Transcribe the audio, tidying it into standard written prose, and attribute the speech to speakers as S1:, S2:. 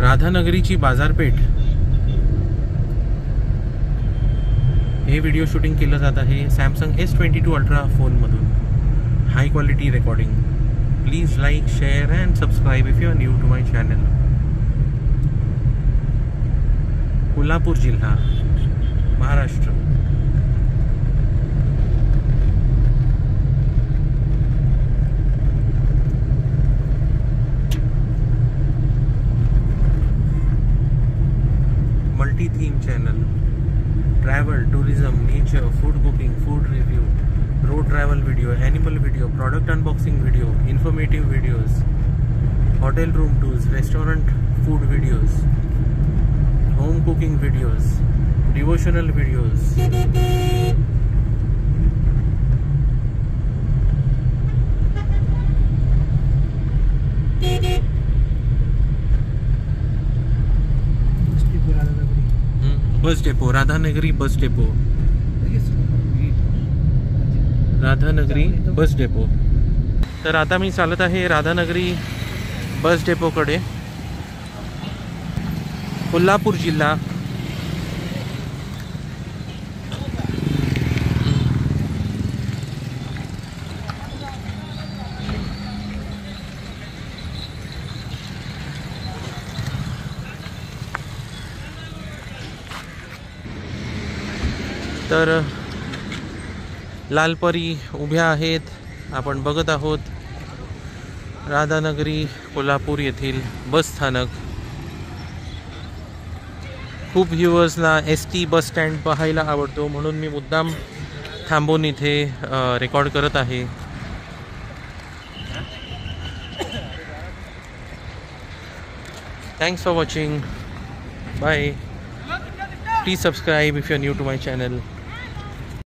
S1: राधानगरीची बाजारपेठ हे video shooting केलं जात आहे सॅमसंग S22 अल्ट्रा फोनमधून. High quality recording. Please like, share and subscribe if you are new to my channel. Kolhapur जिल्हा, Maharashtra. Multi theme channel. Travel, tourism, nature, food cooking, food review, road travel video, animal video, product unboxing video, informative videos, hotel room tours, restaurant food videos, home cooking videos, devotional videos. Bus depot, Radhanagari bus depot. Radhanagari bus depot. तर आता मी चालत आहे राधानगरी बस डेपोकडे. कोल्हापूर जिल्हा. तर लालपरी उभ्या आहेत. आपण बघत आहोत राधानगरी कोल्हापूर येथील बस स्थानक. खूप व्ह्युअर्सना ST बस स्टँड पाहायला आवडतो, म्हणून मी मुद्दाम थांबून इथे रेकॉर्ड करत आहे. Thanks for watching. Bye. Please subscribe if you are new to my channel.